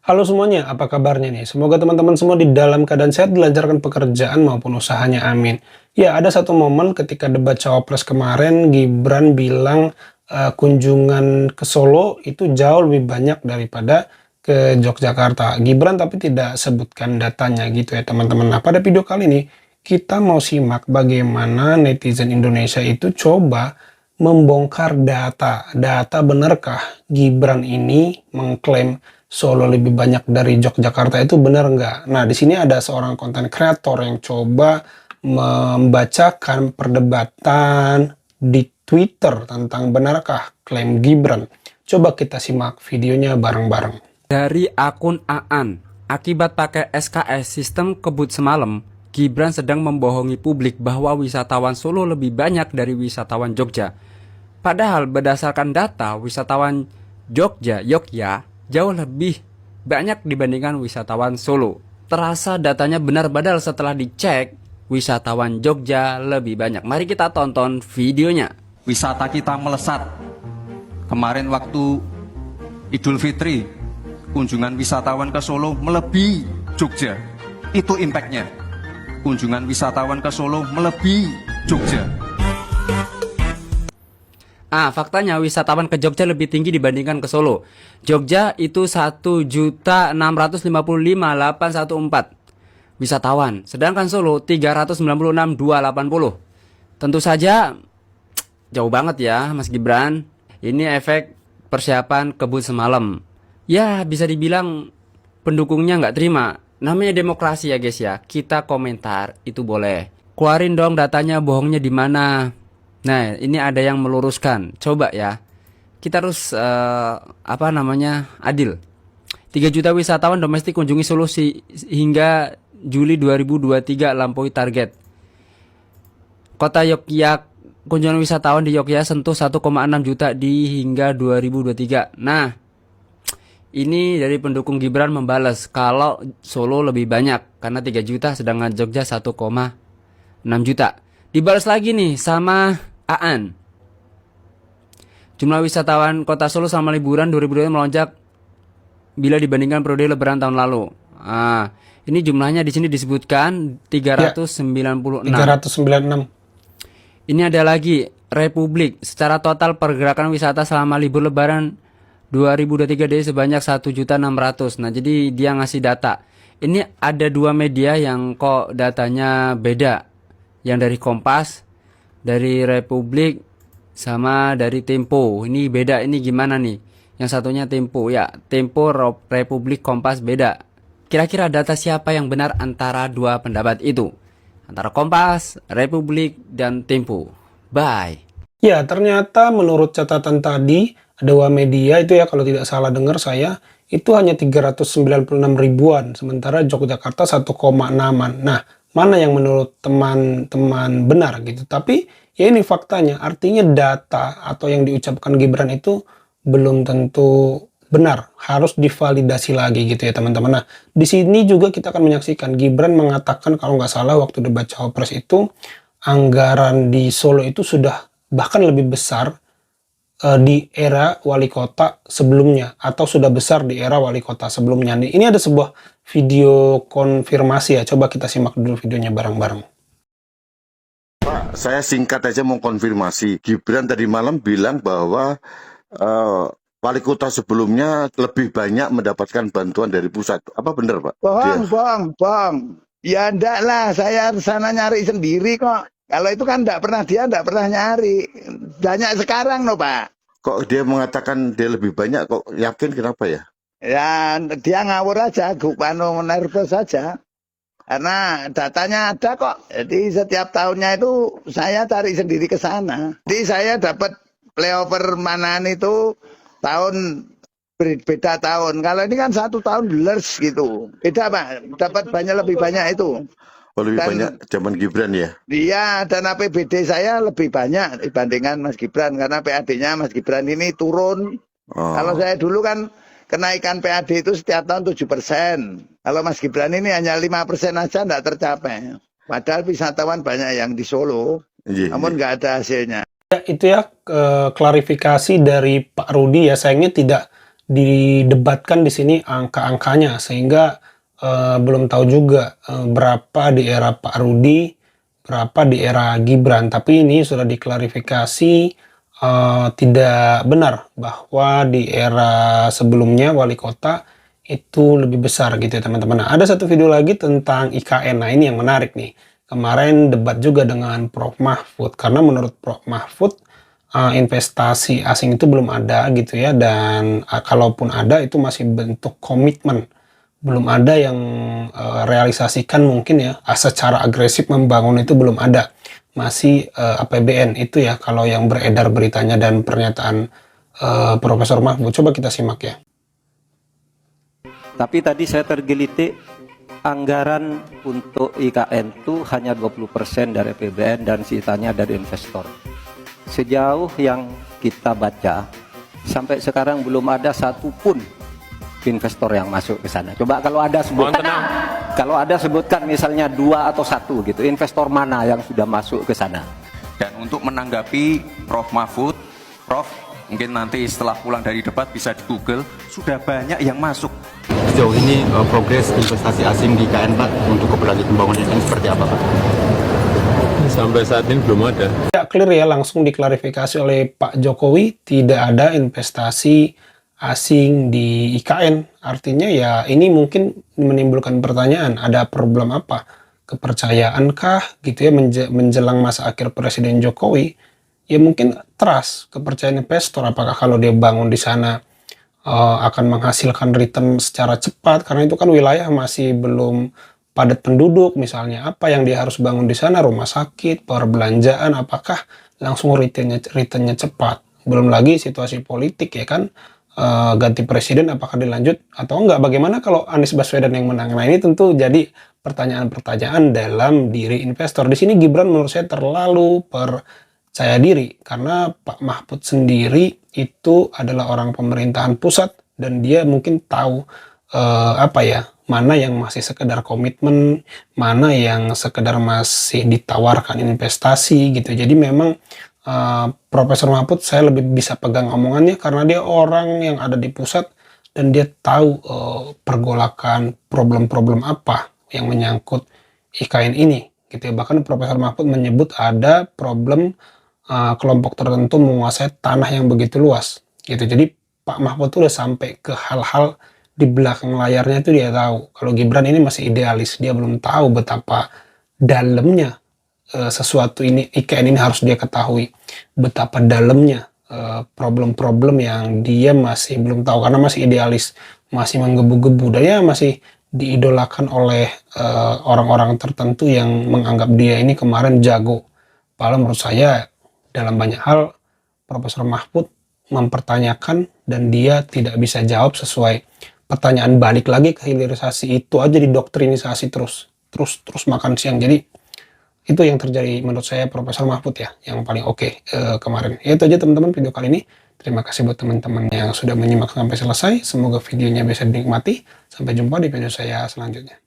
Halo semuanya, apa kabarnya nih? Semoga teman-teman semua di dalam keadaan sehat, dilancarkan pekerjaan maupun usahanya, amin. Ya, ada satu momen ketika debat Cawapres kemarin, Gibran bilang kunjungan ke Solo itu jauh lebih banyak daripada ke Yogyakarta. Gibran tapi tidak sebutkan datanya gitu ya teman-teman. Nah, pada video kali ini kita mau simak bagaimana netizen Indonesia itu coba membongkar data. Data benarkah Gibran ini mengklaim Solo lebih banyak dari Yogyakarta itu benar nggak? Nah, di sini ada seorang konten kreator yang coba membacakan perdebatan di Twitter tentang benarkah klaim Gibran. Coba kita simak videonya bareng-bareng. Dari akun Aan, akibat pakai SKS sistem kebut semalam, Gibran sedang membohongi publik bahwa wisatawan Solo lebih banyak dari wisatawan Jogja. Padahal berdasarkan data, wisatawan Jogja, jauh lebih banyak dibandingkan wisatawan Solo. Terasa datanya benar badal setelah dicek, wisatawan Jogja lebih banyak. Mari kita tonton videonya. Wisata kita melesat. Kemarin waktu Idul Fitri, kunjungan wisatawan ke Solo melebihi Jogja. Itu impactnya. Kunjungan wisatawan ke Solo melebihi Jogja. Faktanya wisatawan ke Jogja lebih tinggi dibandingkan ke Solo. Jogja itu 1.655.814 wisatawan, sedangkan Solo 396.280. Tentu saja jauh banget ya Mas Gibran. Ini efek persiapan kebut semalam. Ya bisa dibilang pendukungnya nggak terima. Namanya demokrasi ya guys ya. Kita komentar itu boleh. Keluarin dong datanya, bohongnya di mana. Nah, ini ada yang meluruskan. Coba ya. Kita harus adil. 3 juta wisatawan domestik kunjungi Solo hingga Juli 2023 lampaui target. Kota Yogyakarta, kunjungan wisatawan di Yogyakarta sentuh 1,6 juta di hingga 2023. Nah, ini dari pendukung Gibran membalas kalau Solo lebih banyak karena 3 juta sedangkan Jogja 1,6 juta. Dibalas lagi nih sama Aan. Jumlah wisatawan kota Solo selama liburan 2020 melonjak bila dibandingkan periode lebaran tahun lalu. Ini jumlahnya di sini disebutkan 396. 396. Ini ada lagi Republik. Secara total pergerakan wisata selama libur lebaran 2023 dari sebanyak 1.600.000. Nah, jadi dia ngasih data. Ini ada 2 media yang kok datanya beda. Yang dari Kompas, dari Republik, sama dari Tempo. Ini beda, ini gimana nih? Yang satunya Tempo. Ya, Tempo, Republik, Kompas beda. Kira-kira data siapa yang benar antara 2 pendapat itu? Antara Kompas, Republik, dan Tempo. Bye. Ya, ternyata menurut catatan tadi, ada 2 media itu ya, kalau tidak salah dengar saya, itu hanya 396 ribuan, sementara Yogyakarta 1,6-an. Nah, mana yang menurut teman-teman benar gitu. Tapi ya ini faktanya, artinya data atau yang diucapkan Gibran itu belum tentu benar, harus divalidasi lagi gitu ya teman-teman. Nah, di sini juga kita akan menyaksikan Gibran mengatakan kalau nggak salah waktu debat Cawapres itu anggaran di Solo itu sudah bahkan lebih besar di era wali kota sebelumnya, atau sudah besar di era wali kota sebelumnya. Ini ada sebuah video konfirmasi ya, coba kita simak dulu videonya bareng-bareng. Pak, saya singkat aja mau konfirmasi. Gibran tadi malam bilang bahwa wali kota sebelumnya lebih banyak mendapatkan bantuan dari pusat. Apa benar, Pak? Bohong. Ya enggak lah, saya sana nyari sendiri kok. Kalau itu kan dia enggak pernah nyari. Banyak sekarang loh, Pak. Kok dia mengatakan dia lebih banyak, kok yakin kenapa ya? Ya, dia ngawur aja, nervous saja. Karena datanya ada kok. Jadi setiap tahunnya itu saya cari sendiri ke sana. Jadi saya dapat playover Manan itu tahun beda tahun. Kalau ini kan 1 tahun blurs gitu. Beda Pak, dapat lebih banyak itu. Oh, lebih banyak zaman Gibran ya? Iya, dan APBD saya lebih banyak dibandingkan Mas Gibran. Karena PAD-nya Mas Gibran ini turun. Kalau saya dulu kan kenaikan PAD itu setiap tahun 7%. Kalau Mas Gibran ini hanya 5% aja tidak tercapai. Padahal wisatawan banyak yang di Solo, namun nggak ada hasilnya. Ya, itu ya klarifikasi dari Pak Rudi ya, sayangnya tidak didebatkan di sini angka-angkanya, sehingga belum tahu juga berapa di era Pak Rudi, berapa di era Gibran. Tapi ini sudah diklarifikasi tidak benar bahwa di era sebelumnya wali kota itu lebih besar gitu ya teman-teman. Nah, ada satu video lagi tentang IKN. Nah, ini yang menarik nih. Kemarin debat juga dengan Prof. Mahfud, karena menurut Prof. Mahfud investasi asing itu belum ada gitu ya, dan kalaupun ada itu masih bentuk komitmen, belum ada yang realisasikan mungkin ya, secara agresif membangun itu belum ada, masih APBN itu ya kalau yang beredar beritanya dan pernyataan Profesor Mahfud. Coba kita simak ya. Tapi tadi saya tergelitik, anggaran untuk IKN itu hanya 20% dari APBN dan sisanya dari investor. Sejauh yang kita baca, sampai sekarang belum ada satupun investor yang masuk ke sana. Coba kalau ada sebutkan misalnya 2 atau 1 gitu, investor mana yang sudah masuk ke sana? Dan untuk menanggapi Prof. Mahfud, Prof, mungkin nanti setelah pulang dari debat bisa di Google, sudah banyak yang masuk. Sejauh ini progres investasi asing di IKN Pak untuk keberlanjutan pembangunan IKN seperti apa Pak? Sampai saat ini belum ada. Tidak clear ya, langsung diklarifikasi oleh Pak Jokowi, tidak ada investasi asing di IKN. Artinya ya ini mungkin menimbulkan pertanyaan, ada problem apa? Kepercayaankah gitu ya menjelang masa akhir Presiden Jokowi? Ya mungkin trust, kepercayaan investor, apakah kalau dia bangun di sana akan menghasilkan return secara cepat, karena itu kan wilayah masih belum padat penduduk. Misalnya apa yang dia harus bangun di sana, rumah sakit, perbelanjaan, apakah langsung returnnya cepat? Belum lagi situasi politik ya kan, ganti presiden apakah dilanjut atau enggak? Bagaimana kalau Anies Baswedan yang menang? Nah, ini tentu jadi pertanyaan-pertanyaan dalam diri investor. Di sini Gibran menurut saya terlalu percaya diri, karena Pak Mahfud sendiri itu adalah orang pemerintahan pusat dan dia mungkin tahu mana yang masih sekedar komitmen, mana yang sekedar masih ditawarkan investasi gitu. Jadi memang Profesor Mahfud saya lebih bisa pegang omongannya karena dia orang yang ada di pusat dan dia tahu pergolakan problem-problem apa yang menyangkut IKN ini gitu ya. Bahkan Profesor Mahfud menyebut ada problem kelompok tertentu menguasai tanah yang begitu luas gitu. Jadi Pak Mahfud tuh udah sampai ke hal-hal di belakang layarnya itu dia tahu. Kalau Gibran ini masih idealis, dia belum tahu betapa dalamnya sesuatu ini, IKN ini harus dia ketahui betapa dalamnya problem-problem yang dia masih belum tahu karena masih idealis, masih menggebu-gebu, dan ya masih diidolakan oleh orang-orang tertentu yang menganggap dia ini kemarin jago. Padahal menurut saya dalam banyak hal Profesor Mahfud mempertanyakan dan dia tidak bisa jawab sesuai pertanyaan. Balik lagi ke hilirisasi itu aja, didoktrinisasi terus makan siang. Jadi itu yang terjadi menurut saya Profesor Mahfud ya, yang paling oke kemarin. Ya, itu aja teman-teman video kali ini. Terima kasih buat teman-teman yang sudah menyimak sampai selesai. Semoga videonya bisa dinikmati. Sampai jumpa di video saya selanjutnya.